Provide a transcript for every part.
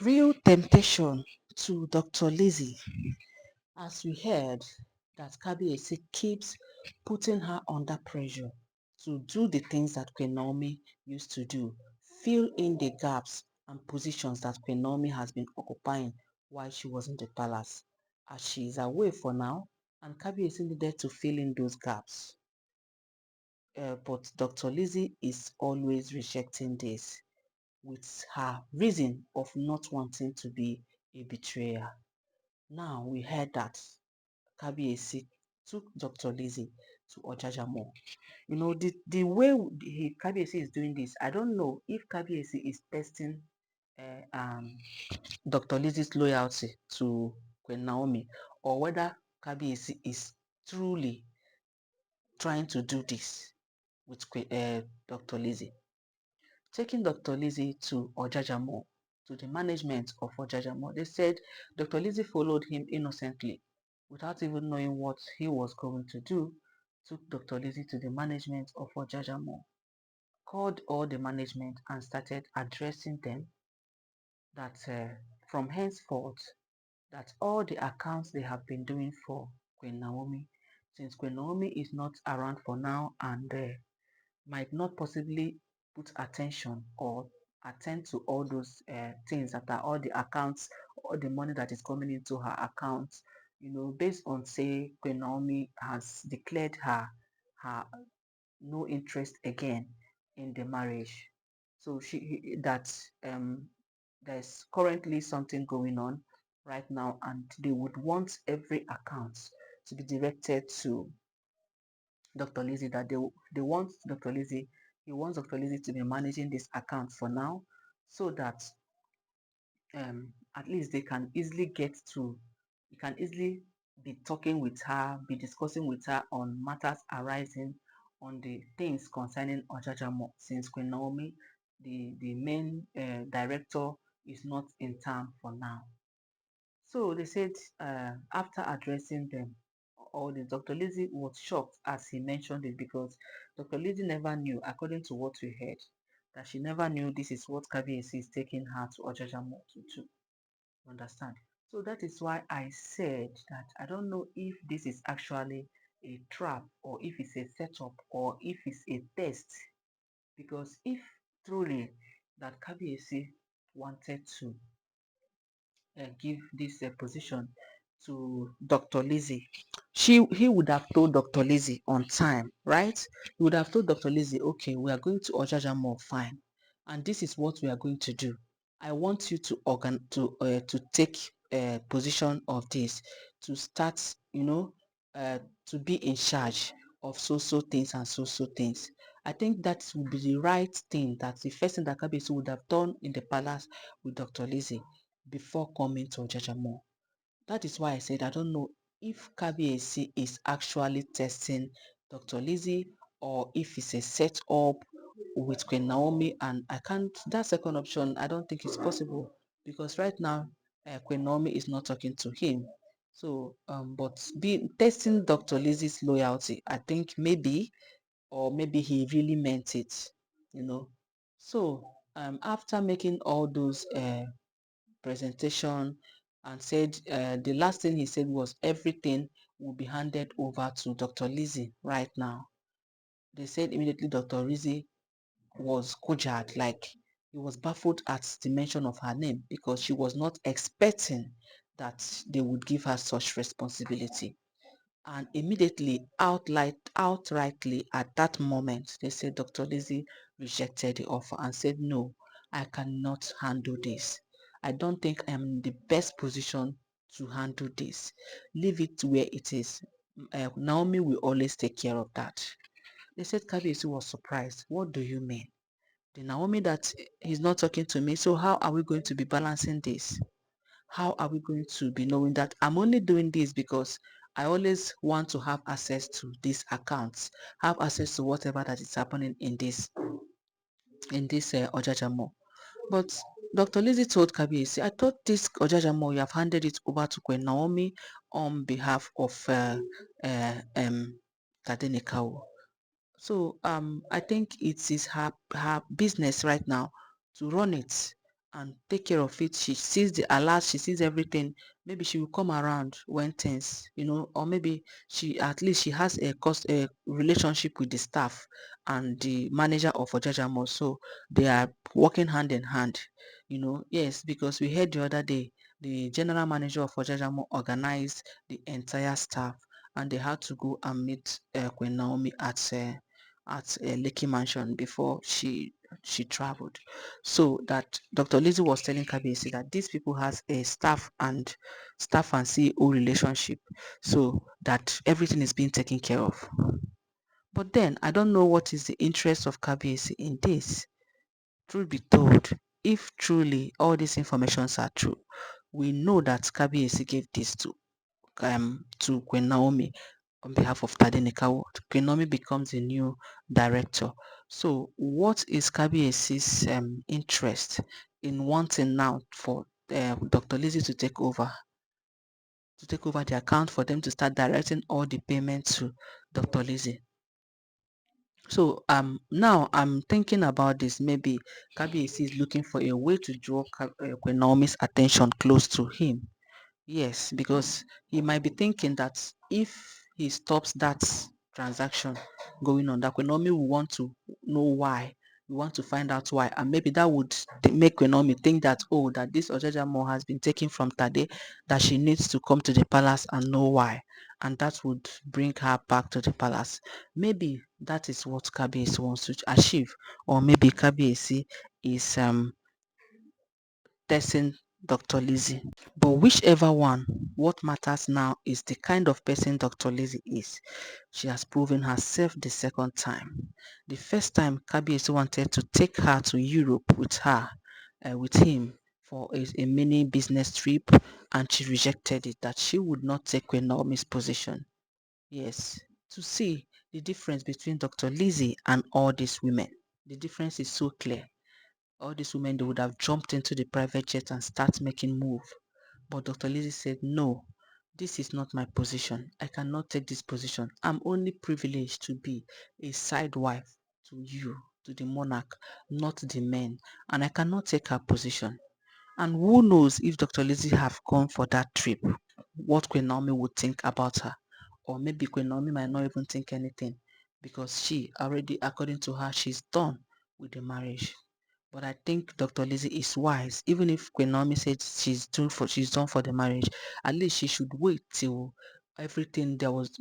Real temptation to Dr. Lizzy, as we heard that Kabiyesi keeps putting her under pressure to do the things that Queen Naomi used to do, fill in the gaps and positions that Queen Naomi has been occupying while she was in the palace. As she is away for now, and Kabiyesi needed to fill in those gaps. But Dr. Lizzy is always rejecting this with her reason of not wanting to be a betrayer. Now we heard that Kabiyesi took Dr. Lizzy to Ojajamo. You know, the way Kabiyesi is doing this, I don't know if Kabiyesi is testing Dr. Lizzy's loyalty to Queen Naomi or whether Kabiyesi is truly trying to do this with Dr. Lizzy. Taking Dr. Lizzy to Ojajamo, to the management of Ojajamo, they said Dr. Lizzy followed him innocently without even knowing what he was going to do, took Dr. Lizzy to the management of Ojajamo, called all the management and started addressing them that from henceforth, that all the accounts they have been doing for Queen Naomi, since Queen Naomi is not around for now and might not possibly put attention or attend to all those things that are all the accounts, all the money that is coming into her accounts, you know, based on say Queen Naomi has declared her no interest again in the marriage. So that there's currently something going on right now, and they would want every account to be directed to Dr. Lizzy, that they want Dr. Lizzy, he wants Dr. Lizzy to be managing this account for now so that at least they can easily get to, you can easily be talking with her, be discussing with her on matters arising on the things concerning Ojajamo, since Queen Naomi, the main director, is not in town for now. So they said after addressing them, all this, Dr. Lizzy was shocked as he mentioned it because Dr. Lizzy never knew, according to what we heard, that she never knew this is what KBAC is taking her to Ojajamo to do. Understand? So that is why I said that I don't know if this is actually a trap or if it's a setup or if it's a test. Because if truly that KBAC wanted to give this position to Dr. Lizzy, he would have told Dr. Lizzy on time, right? He would have told Dr. Lizzy, okay, we are going to Ojajamo, fine, and this is what we are going to do. I want you to to take position of this, to start, to be in charge of so things and so things. I think that would be the right thing. That's the first thing that Kabiyesi would have done in the palace with Dr. Lizzy before coming to Ojajamo. That is why I said I don't know if Kabiyesi is actually testing Dr. Lizzy or if it's a setup with Queen Naomi, and I can't, that second option, I don't think it's possible because right now Queen Naomi is not talking to him. So, but be testing Dr. Lizzy's loyalty, I think maybe, or maybe he really meant it, you know. So, after making all those presentation and said the last thing he said was everything will be handed over to Dr. Lizzy right now. They said immediately Dr. Lizzy was kujad, like he was baffled at the mention of her name because she was not expecting that they would give her such responsibility. And immediately, outrightly at that moment, they said Dr. Lizzy rejected the offer and said, no, I cannot handle this. I don't think I'm in the best position to handle this. Leave it where it is. Naomi will always take care of that. They said Kabiyesi was surprised. What do you mean? The Naomi that he's not talking to me. So how are we going to be balancing this? How are we going to be knowing that I'm only doing this because I always want to have access to these accounts, have access to whatever that is happening in this Ojajamo. But Dr. Lizzy told Kabiyesi, I thought this Ojajamo, you have handed it over to Queen Naomi on behalf of Tadenikawo. So I think it is her business right now to run it. and take care of it. She sees the alert, she sees everything. Maybe she will come around when things, or maybe she at least she has a relationship with the staff and the manager of Ojajamo, so they are working hand in hand. Yes, because we heard the other day the general manager of Ojajamo organized the entire staff and they had to go and meet Queen Naomi at Lekki Mansion before she traveled. So that Dr. Lizzie was telling KBC that these people has a staff and CEO relationship, so that everything is being taken care of. But then I don't know what is the interest of KBC in this. Truth be told, if truly all these informations are true, we know that KBC gave this to Queen Naomi on behalf of Tadenikawo. Queen Naomi becomes a new director. So what is Kabiesi's interest in wanting now for Dr. Lizzie to take over the account, for them to start directing all the payments to Dr. Lizzie? So now I'm thinking about this. Maybe Kabiesi is looking for a way to draw Queen Naomi's attention close to him. Yes, because he might be thinking that if he stops that transaction going on, that Kwenomi will want to know why. We want to find out why. And maybe that would make Kwenomi think that, oh, that this Ojajamo has been taken from Tade, that she needs to come to the palace and know why. And that would bring her back to the palace. Maybe that is what Kabiesi wants to achieve. Or maybe Kabiesi is testing Dr. Lizzie. But whichever one, what matters now is the kind of person Dr. Lizzie is. She has proven herself the second time. The first time, Kabiesi wanted to take her to Europe with him for a mini business trip, and she rejected it, that she would not take Queen Naomi's position. Yes, to see the difference between Dr. Lizzie and all these women. The difference is so clear. All these women, they would have jumped into the private jet and start making move. But Dr. Lizzie said, no, this is not my position. I cannot take this position. I'm only privileged to be a side wife to you, to the monarch, not the men. And I cannot take her position. And who knows if Dr. Lizzie have gone for that trip, what Queen Naomi would think about her. Or maybe Queen Naomi might not even think anything, because she already, according to her, she's done with the marriage. But I think Dr. Lizzie is wise. Even if Queen Naomi said she's done for the marriage, at least she should wait till everything there was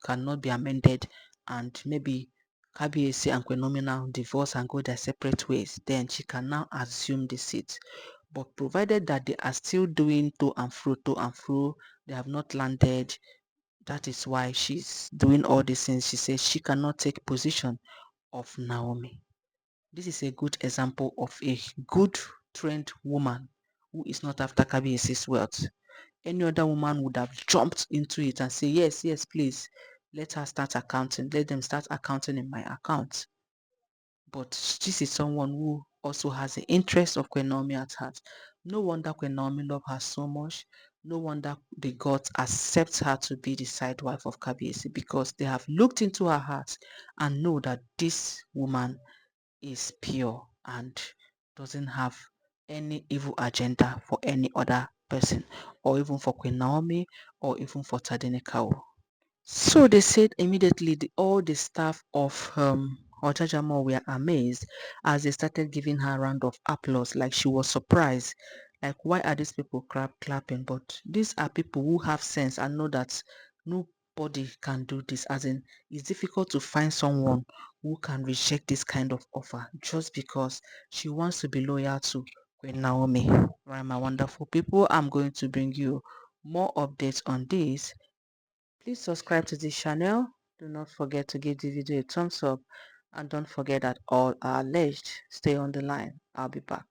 cannot be amended, and maybe KBAC and Queen Naomi now divorce and go their separate ways. Then she can now assume the seat. But provided that they are still doing to and fro, they have not landed. That is why she's doing all these things. She says she cannot take position of Naomi. This is a good example of a good trained woman who is not after Kabiesi's wealth. Any other woman would have jumped into it and say, yes, yes, please, let her start accounting. Let them start accounting in my account. But this is someone who also has the interest of Queen Naomi at heart. No wonder Queen Naomi loves her so much. No wonder the gods accept her to be the side wife of Kabiesi, because they have looked into her heart and know that this woman is pure and doesn't have any evil agenda for any other person, or even for Queen Naomi, or even for Tadenikawo. So they said immediately all the staff of Ojajamo were amazed as they started giving her a round of applause, like she was surprised. Like, why are these people clapping? But these are people who have sense and know that nobody can do this. As in, it's difficult to find someone who can reject this kind of offer just because she wants to be loyal to Queen Naomi. Right, my wonderful people, I'm going to bring you more updates on this. Please subscribe to this channel. Do not forget to give this video a thumbs up, and don't forget that all are alleged. Stay on the line. I'll be back.